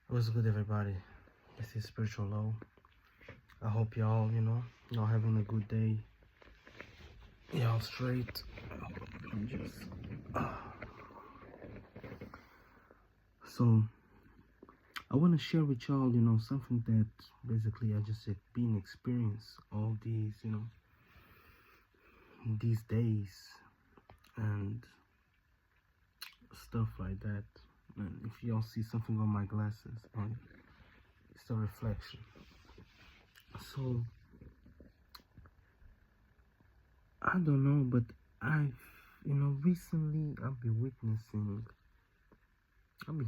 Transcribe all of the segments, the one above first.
What's good, everybody? This is Spiritual Low. I hope y'all, y'all having a good day. Y'all straight. I'm just. So, I want to share with y'all, something that basically I just been experience all these, these days and stuff like that. And if y'all see something on my glasses, and it's a reflection. So, I don't know, but recently I've been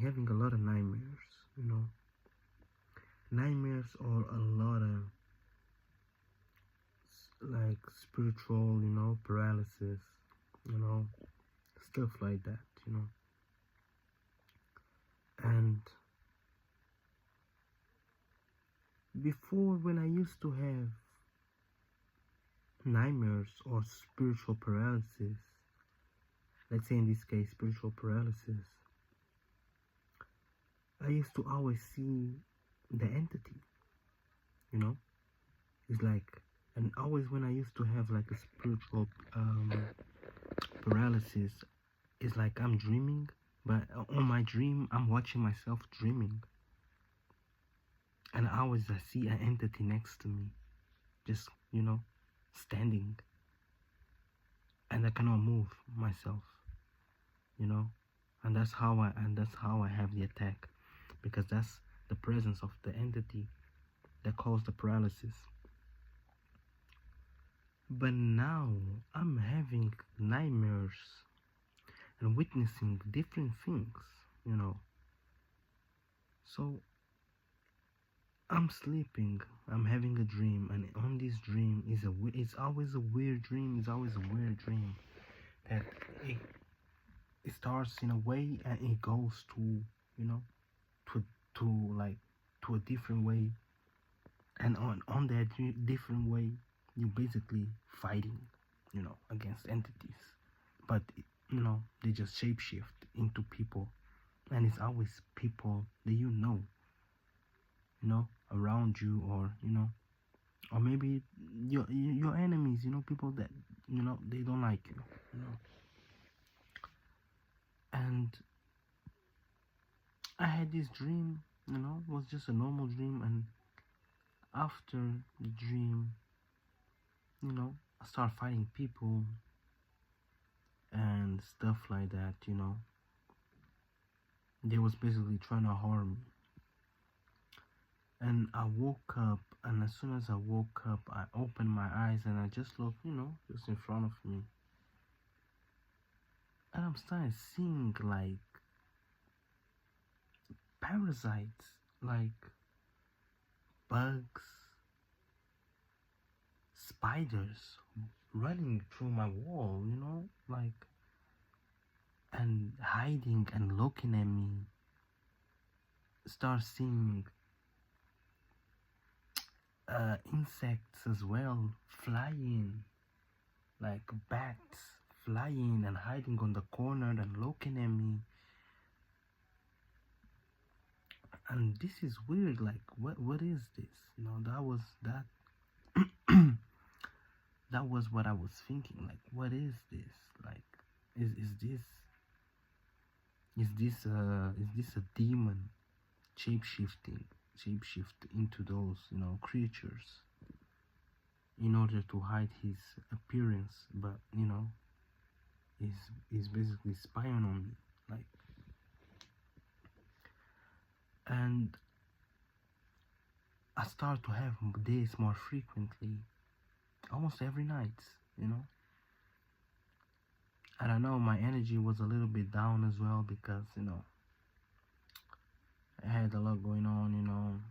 having a lot of nightmares. Nightmares or a lot of like spiritual, paralysis, stuff like that. And before, when I used to have nightmares or spiritual paralysis, let's say in this case spiritual paralysis, I used to always see the entity, it's like, and always when I used to have like a spiritual paralysis, it's like I'm dreaming, but on my dream I'm watching myself dreaming, and always I see an entity next to me, just standing, and I cannot move myself, and that's how I have the attack, because that's the presence of the entity that caused the paralysis. But now I'm having nightmares and witnessing different things. So I'm sleeping, I'm having a dream, and on this dream it's always a weird dream. It's always a weird dream that it starts in a way and it goes to to a different way, and on that different way you basically fighting against entities, but they just shapeshift into people, and it's always people that around you, or maybe your enemies, people that they don't like you. And I had this dream, it was just a normal dream, and after the dream, I start fighting people and stuff like that. They was basically trying to harm me. And I woke up, and as soon as I woke up, I opened my eyes and I just looked, just in front of me. And I'm starting seeing like parasites, like bugs, spiders running through my wall, like, and hiding and looking at me. Start seeing insects as well, flying, like bats flying and hiding on the corner and looking at me. And this is weird, like what is this? That was that was what I was thinking, like, what is this? Like, is this a demon shapeshift into those creatures in order to hide his appearance, but is basically spying on me, like. And I start to have this more frequently, almost every night. And I know my energy was a little bit down as well, because I had a lot going on.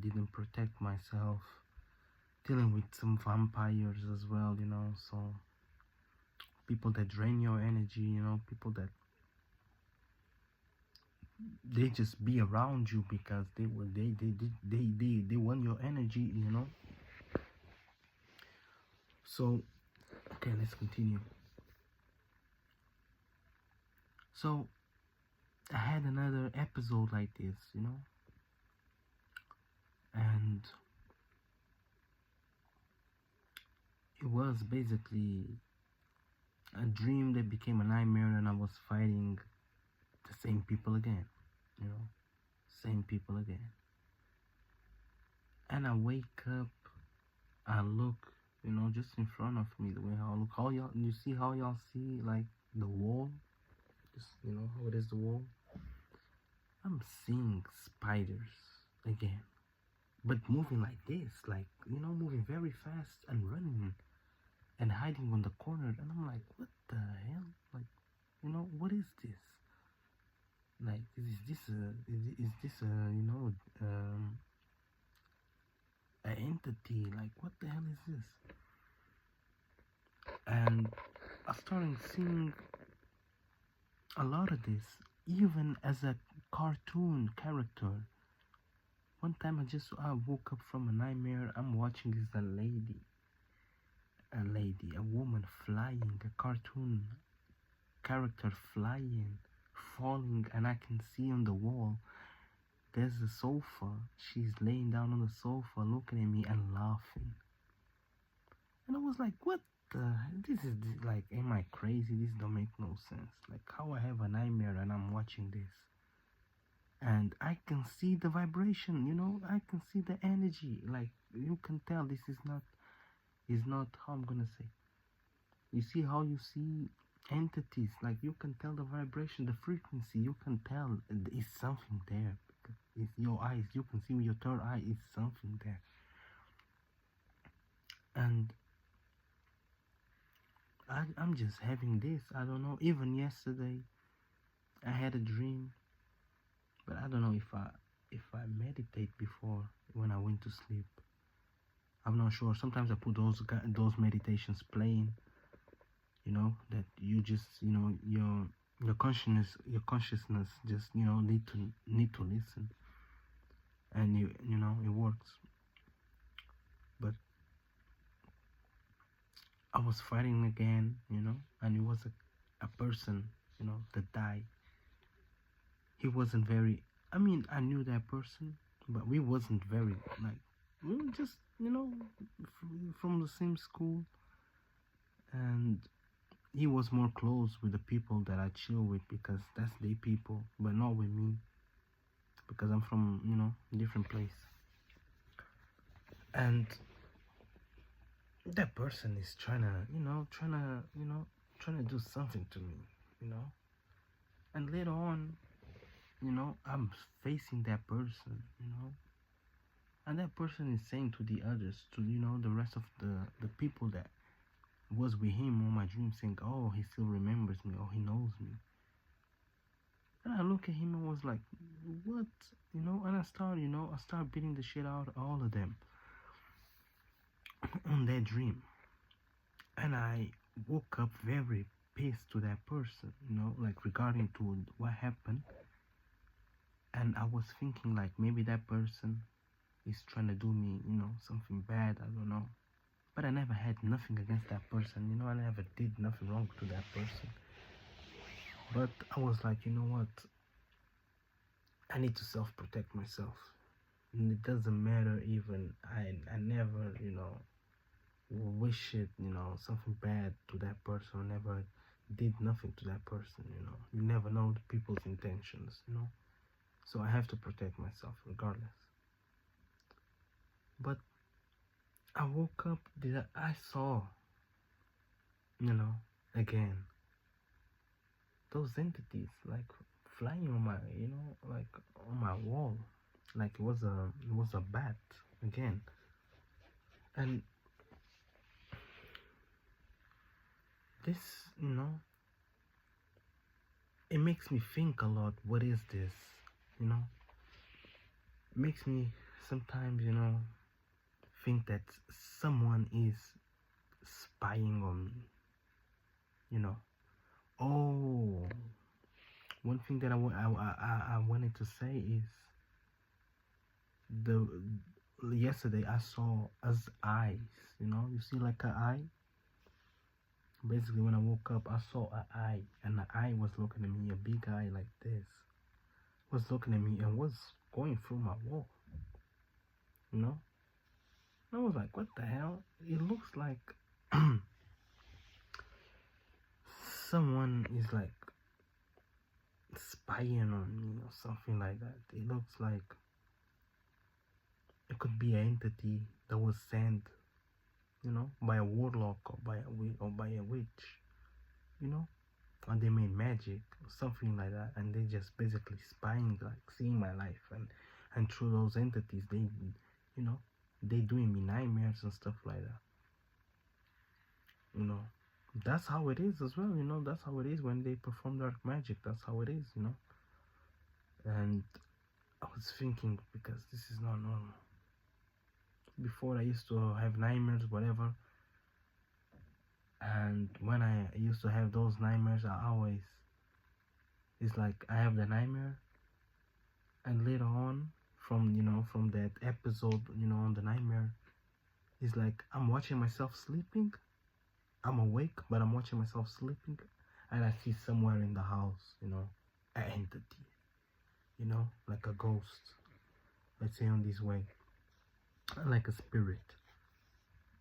Didn't protect myself, dealing with some vampires as well, so people that drain your energy, people that they just be around you because they want your energy, So okay, let's continue. So I had another episode like this, And it was basically a dream that became a nightmare, and I was fighting the same people again, you know, same people again. And I wake up, I look, just in front of me, the way how I look, how y'all, you see how y'all see like the wall, just how it is, the wall. I'm seeing spiders again, but moving like this, like moving very fast and running and hiding on the corner, and I'm like, what the hell? Like, what is this? Like, is this a an entity? Like, what the hell is this? And I started seeing a lot of this, even as a cartoon character. One time I woke up from a nightmare. I'm watching this a woman flying, a cartoon character flying, falling, and I can see on the wall there's a sofa. She's laying down on the sofa looking at me and laughing. And I was like, what the? Like, am I crazy? This don't make no sense. Like, how I have a nightmare and I'm watching this. And I can see the vibration, I can see the energy. Like, you can tell this is not how I'm gonna say. You see how you see entities, like you can tell the vibration, the frequency, you can tell is something there. It's your eyes, you can see with your third eye is something there. And I'm just having this, I don't know, even yesterday I had a dream, but I don't know if I meditate before when I went to sleep. I'm not sure. Sometimes I put those meditations playing, that you just your consciousness just need to listen, and it works. But I was fighting again, and it was a person, that died. He wasn't very, I knew that person, but we wasn't very, like, we were just from the same school, and he was more close with the people that I chill with because that's their people, but not with me because I'm from a different place. And that person is trying to do something to me, and later on, I'm facing that person, and that person is saying to the others, to the rest of the people that was with him on my dream, saying, oh, he still remembers me, or he knows me. And I look at him and was like, what? And I start beating the shit out of all of them on that dream. And I woke up very pissed to that person, like regarding to what happened. And I was thinking like maybe that person is trying to do me, something bad, I don't know. But I never had nothing against that person, I never did nothing wrong to that person. But I was like, you know what? I need to self-protect myself. And it doesn't matter even, I never, wish it, something bad to that person. I never did nothing to that person, You never know the people's intentions, So I have to protect myself regardless. But I woke up, I saw, again, those entities like flying on my, like on my wall, like it was a bat again. And this, it makes me think a lot. What is this? It makes me sometimes, think that someone is spying on me. Oh, one thing that I wanted to say is yesterday I saw as eyes. You see like an eye. Basically, when I woke up, I saw an eye, and the eye was looking at me, a big eye like this, was looking at me and was going through my wall. you know. I was like, what the hell? It looks like someone is like spying on me or something like that. It looks like it could be an entity that was sent, you know, by a warlock or by a witch, you know, and they made magic or something like that, and they just basically spying, like seeing my life, and through those entities, they, you know, they doing me nightmares and stuff like that, you know. That's how it is as well, you know. That's how it is when they perform dark magic. That's how it is, you know. And I was thinking, because this is not normal. Before I used to have nightmares, whatever, and when I used to have those nightmares, I always, it's like I have the nightmare, and later on, from, you know, from that episode, you know, on the nightmare, it's like I'm watching myself sleeping. I'm awake, but I'm watching myself sleeping, and I see somewhere in the house, you know, an entity, you know, like a ghost, let's say, on this way, like a spirit,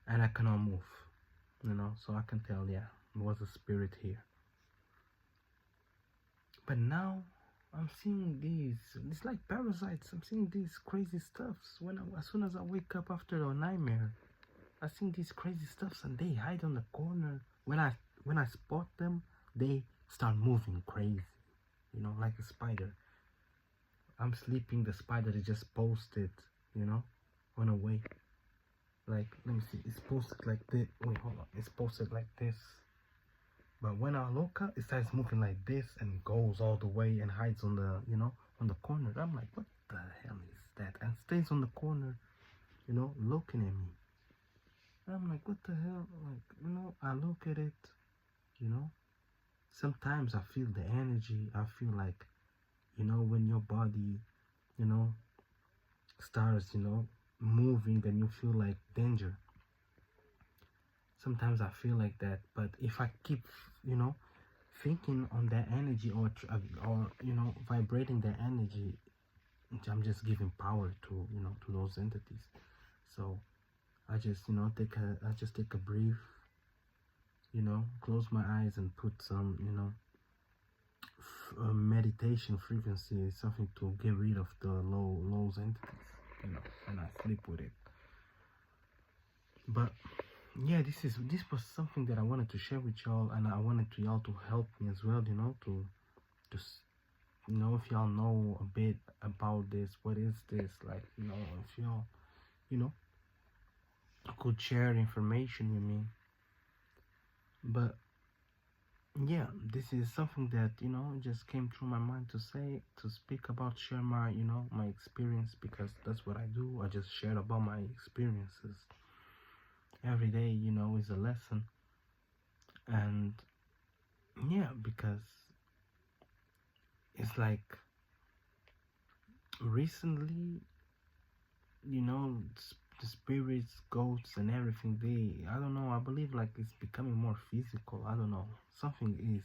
and I cannot move, you know, so I can tell, yeah, it was a spirit here. But now I'm seeing these, it's like parasites. I'm seeing these crazy stuffs as soon as I wake up after a nightmare. I see these crazy stuffs, and they hide on the corner. When I spot them, they start moving crazy, you know, like a spider. I'm sleeping, the spider is just posted, you know, on a way. Like, let me see, it's posted like this. Wait, hold on, it's posted like this. But when I look up, it starts moving like this and goes all the way and hides on the, you know, on the corner. I'm like, what the hell is that? And stays on the corner, you know, looking at me. I'm like, what the hell? Like, you know, I look at it, you know. Sometimes I feel the energy. I feel like, you know, when your body, you know, starts, you know, moving, and you feel like danger. Sometimes I feel like that. But if I keep, you know, thinking on that energy, or you know, vibrating that energy, I'm just giving power to, you know, to those entities. So I just, you know, take a breath, you know, close my eyes and put some, you know, meditation frequency, something to get rid of the low entities, you know, and I sleep with it. But yeah, this was something that I wanted to share with y'all, and I wanted to y'all to help me as well, you know, to you know, if y'all know a bit about this, what is this, like, you know, if y'all, you know, could share information with me. But yeah, this is something that, you know, just came through my mind to speak about, share my, you know, my experience, because that's what I do. I just share about my experiences. Every day, you know, is a lesson. And yeah, because it's like recently, you know, the spirits, ghosts, and everything, I don't know, I believe like it's becoming more physical. I don't know, something is,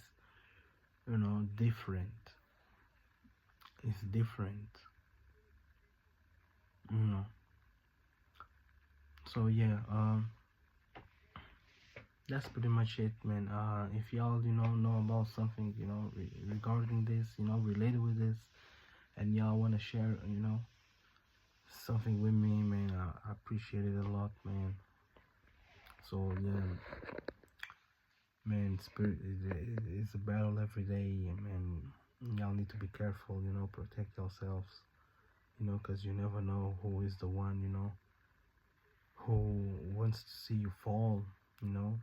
you know, different. It's different, you know. So yeah, that's pretty much it, man. If y'all, you know about something, you know, regarding this, you know, related with this, and y'all want to share, you know, something with me, man, I appreciate it a lot, man. So yeah, man, spirit is a battle every day, man. Y'all need to be careful, you know, protect yourselves, you know, because you never know who is the one, you know, who wants to see you fall, you know,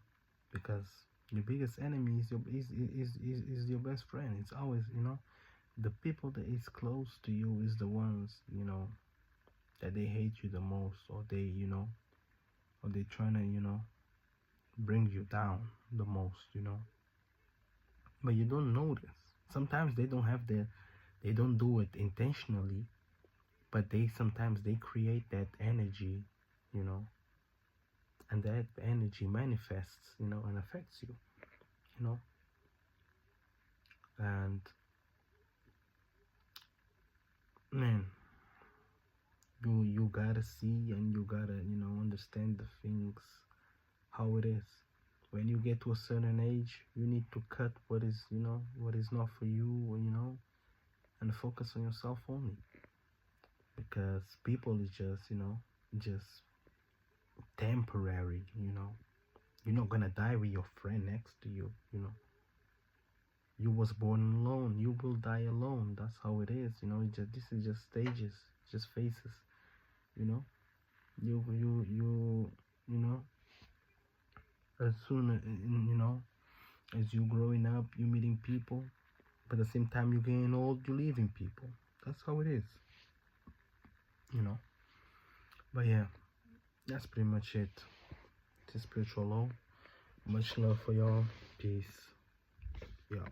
because your biggest enemy is your best friend. It's always, you know, the people that is close to you is the ones, you know, that they hate you the most, or they, you know, or they trying to, you know, bring you down the most, you know. But you don't notice. Sometimes they don't do it intentionally, but sometimes they create that energy, you know, and that energy manifests, you know, and affects you, you know. And man, you gotta see and you gotta, understand the things how it is. When you get to a certain age, you need to cut what is, what is not for you, and focus on yourself only. Because people is just temporary. You're not gonna die with your friend next to you. You was born alone, you will die alone. That's how it is. This is just stages, just phases. you know you know as soon as as you growing up, you meeting people, but at the same time you getting old, you leaving people. That's how it is. you know but yeah, that's pretty much it. It's a spiritual law. Much love for y'all. Peace. Yeah.